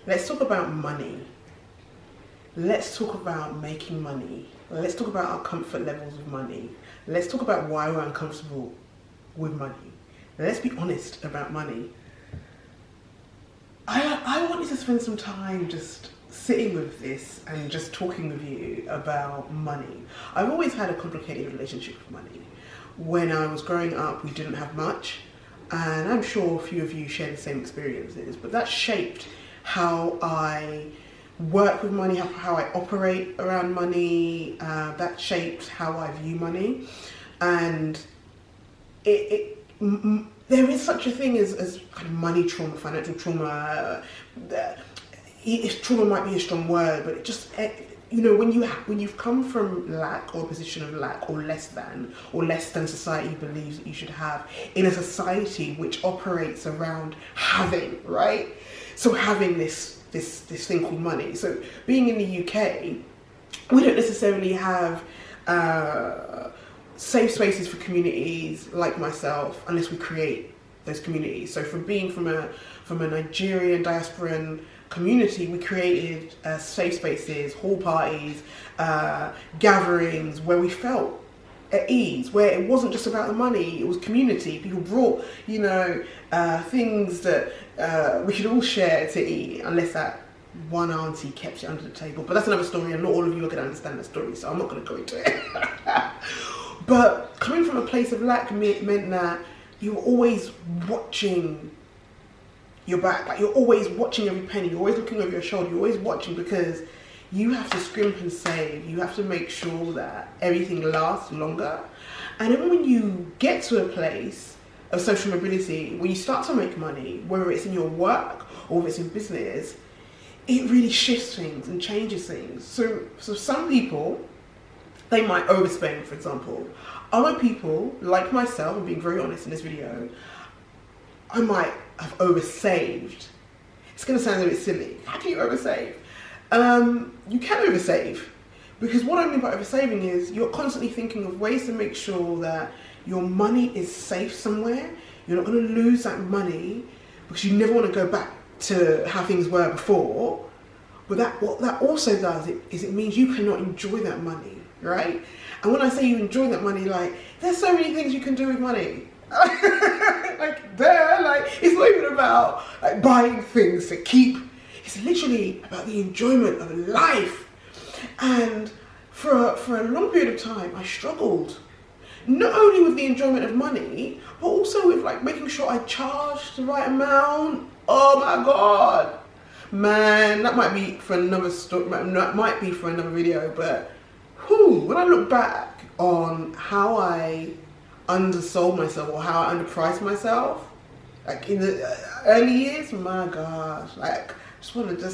Let's talk about money. Let's talk about making money. Let's talk about our comfort levels with money. Let's talk about why we're uncomfortable with money. Let's be honest about money. I wanted to spend some time just sitting with this and just talking with you about money. I've always had a complicated relationship with money. When I was growing up, we didn't have much, and I'm sure a few of you share the same experiences, but that shaped how I work with money, how I operate around money. That shaped how I view money, and there is such a thing as kind of money trauma, financial trauma. Trauma might be a strong word, but it just, you know, when you've come from lack, or a position of lack, or less than society believes that you should have, in a society which operates around having, right? So having this thing called money. So being in the UK, we don't necessarily have safe spaces for communities like myself unless we create those communities. So from being from a Nigerian diasporan community, we created safe spaces, hall parties, gatherings where we felt at ease, where it wasn't just about the money, it was community. People brought, you know, things that we could all share to eat, unless that one auntie kept it under the table. But that's another story, and not all of you are going to understand that story, so I'm not going to go into it. But coming from a place of lack meant that you were always watching your back, like you're always watching every penny, you're always looking over your shoulder, you're always watching, because you have to scrimp and save, you have to make sure that everything lasts longer. And then when you get to a place of social mobility, when you start to make money, whether it's in your work or whether it's in business, it really shifts things and changes things. So some people, they might overspend, for example. Other people, like myself, I'm being very honest in this video, I might have oversaved. It's going to sound a bit silly. How do you oversave? You can oversave, because what I mean by oversaving is you're constantly thinking of ways to make sure that your money is safe somewhere. You're not going to lose that money, because you never want to go back to how things were before. But what that also does is it means you cannot enjoy that money, right? And when I say you enjoy that money, like, there's so many things you can do with money. It's not even about like buying things to keep. It's literally about the enjoyment of life. And for a long period of time, I struggled, not only with the enjoyment of money, but also with like making sure I charged the right amount. Oh my God, man, that might be for another story. That might be for another video. But when I look back on how I undersold myself, or how I underpriced myself, like in the early years, my gosh, like just want to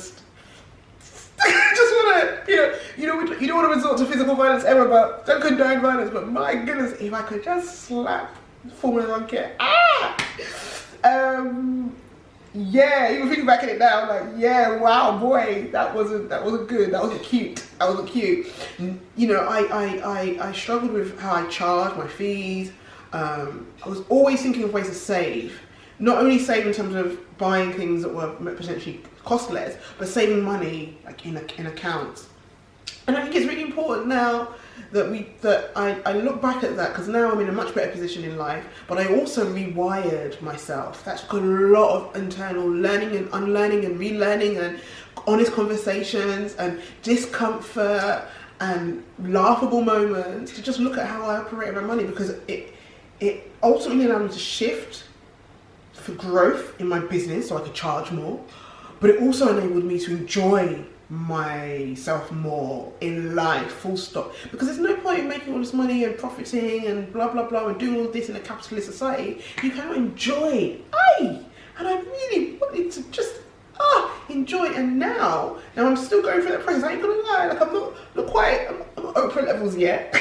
you don't want to resort to physical violence ever, but don't condone violence. But my goodness, if I could just slap Formula 1 kit, yeah, even thinking back at it now, I'm like, yeah, wow, boy, that wasn't good, that wasn't cute. You know, I struggled with how I charged my fees. I was always thinking of ways to save. Not only save in terms of buying things that were potentially cost less, but saving money like in accounts. And I think it's really important now that I look back at that, because now I'm in a much better position in life, but I also rewired myself. That took a lot of internal learning and unlearning and relearning, and honest conversations and discomfort and laughable moments, to just look at how I operate around money, because it ultimately allowed me to shift for growth in my business so I could charge more, but it also enabled me to enjoy myself more in life, full stop. Because there's no point in making all this money and profiting and blah blah blah and doing all this in a capitalist society. You cannot enjoy. And I really wanted to just enjoy it. And now I'm still going through that process. I ain't gonna lie, like I'm not Oprah levels yet.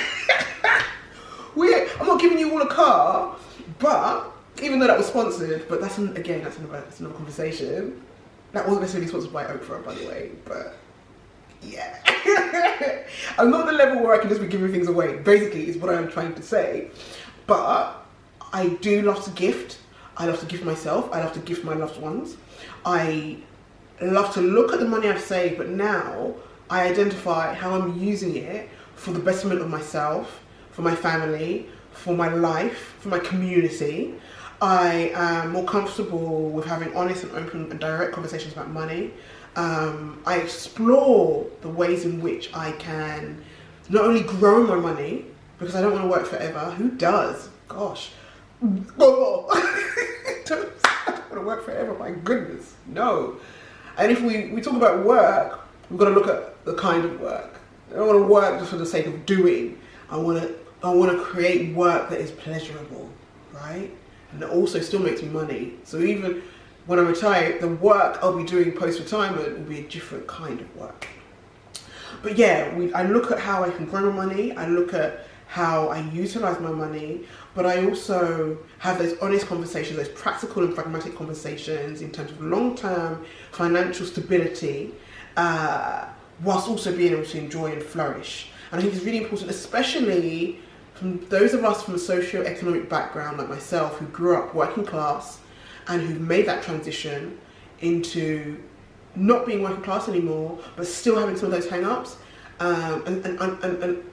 I'm not giving you all a car, but even though that was sponsored, but that's another conversation. That wasn't necessarily sponsored by Oprah, by the way, but yeah. I'm not at the level where I can just be giving things away, basically, is what I'm trying to say. But I do love to gift. I love to gift myself. I love to gift my loved ones. I love to look at the money I've saved, but now I identify how I'm using it for the betterment of myself, for my family, for my life, for my community. I am more comfortable with having honest and open and direct conversations about money. I explore the ways in which I can not only grow my money, because I don't want to work forever. Who does? Gosh. Oh. I don't want to work forever, my goodness. No. And if we talk about work, we've got to look at the kind of work. I don't want to work just for the sake of doing. I want to create work that is pleasurable, right? And that also still makes me money. So even when I retire, the work I'll be doing post-retirement will be a different kind of work. But yeah, I look at how I can grow my money. I look at how I utilize my money, but I also have those honest conversations, those practical and pragmatic conversations in terms of long-term financial stability, whilst also being able to enjoy and flourish. And I think it's really important, especially from those of us from a socio-economic background like myself, who grew up working class and who've made that transition into not being working class anymore, but still having some of those hang-ups, and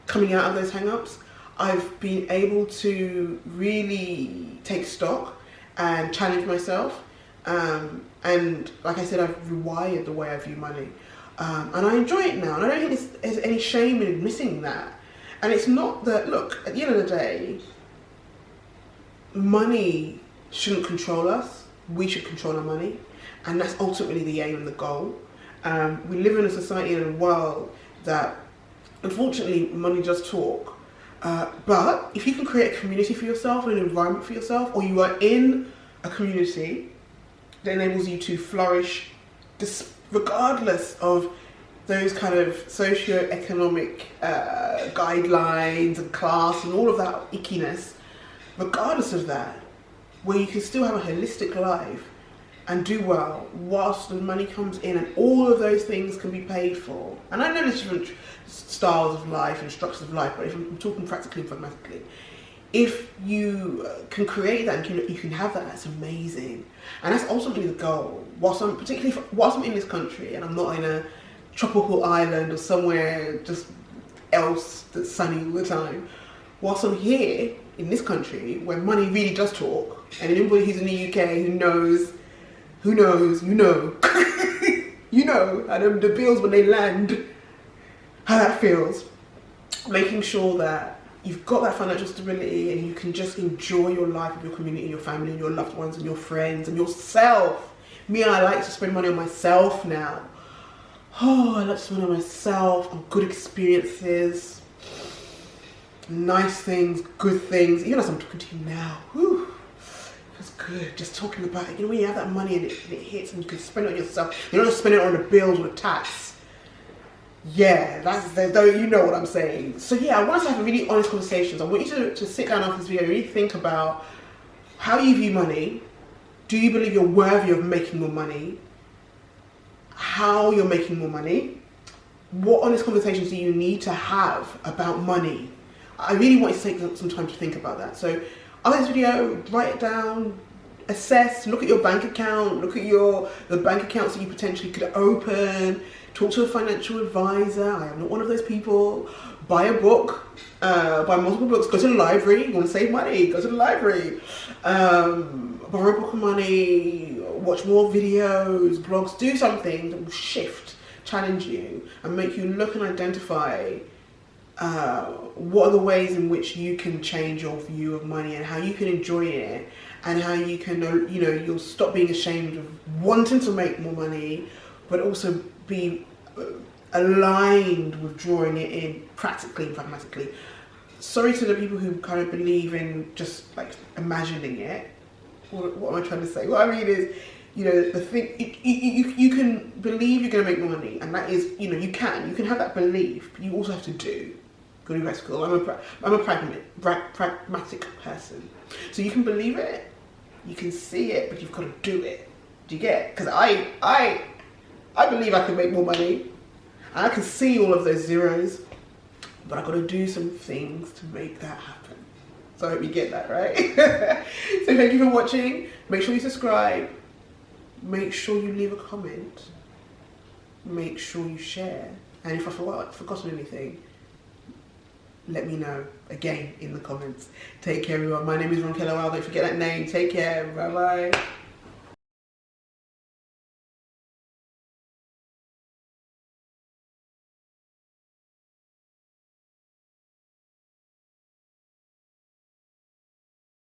coming out of those hang-ups. I've been able to really take stock and challenge myself, and like I said, I've rewired the way I view money, and I enjoy it now, and I don't think there's any shame in admitting that. And it's not that, look, at the end of the day, money shouldn't control us. We should control our money, and that's ultimately the aim and the goal. We live in a society and a world that, unfortunately, money does talk. But if you can create a community for yourself and an environment for yourself, or you are in a community that enables you to flourish, regardless of those kind of socio-economic guidelines and class and all of that ickiness, regardless of that, where you can still have a holistic life and do well whilst the money comes in, and all of those things can be paid for. And I know there's different styles of life and structures of life, but if I'm talking practically and pragmatically, if you can create that and you can have that, that's amazing. And that's ultimately the goal. Whilst I'm in this country and I'm not in a tropical island or somewhere just else that's sunny all the time, whilst I'm here in this country where money really does talk, and anybody who's in the UK who knows, you know, and the bills when they land, how that feels, making sure that you've got that financial stability and you can just enjoy your life with your community, your family, and your loved ones, and your friends, and yourself. Me, I like to spend money on myself now. Oh, I like to spend money on myself, on good experiences, nice things, good things. Even as I'm talking to you now, whew, it's good just talking about it. You know, when you have that money and it hits and you can spend it on yourself, you don't just spend it on the bills or the tax. Yeah, you know what I'm saying. So yeah, I want us to have really honest conversations. I want you to sit down after this video and really think about how you view money. Do you believe you're worthy of making more money? How you're making more money? What honest conversations do you need to have about money? I really want you to take some time to think about that. So after this video, write it down, assess, look at your bank account, look at the bank accounts that you potentially could open, talk to a financial advisor. I am not one of those people. Buy a book, buy multiple books, go to the library. You want to save money, go to the library. Borrow a book of money, watch more videos, blogs, do something that will shift, challenge you, and make you look and identify what are the ways in which you can change your view of money and how you can enjoy it, and how you can, you'll stop being ashamed of wanting to make more money, but also be aligned with drawing it in practically and pragmatically. Sorry to the people who kind of believe in just like imagining it. What am I trying to say? What I mean is, the thing, you can believe you're going to make more money, and that is, you can have that belief, but you also have to do. Go to practical. I'm a pragmatic person. So you can believe it, you can see it, but you've got to do it. Do you get it? Because I believe I can make more money, and I can see all of those zeros, but I've got to do some things to make that happen. So I hope you get that, right? So thank you for watching. Make sure you subscribe. Make sure you leave a comment. Make sure you share. And if I've forgotten anything, let me know again in the comments. Take care, everyone. My name is Ronkella Wild. Don't forget that name. Take care. Bye bye.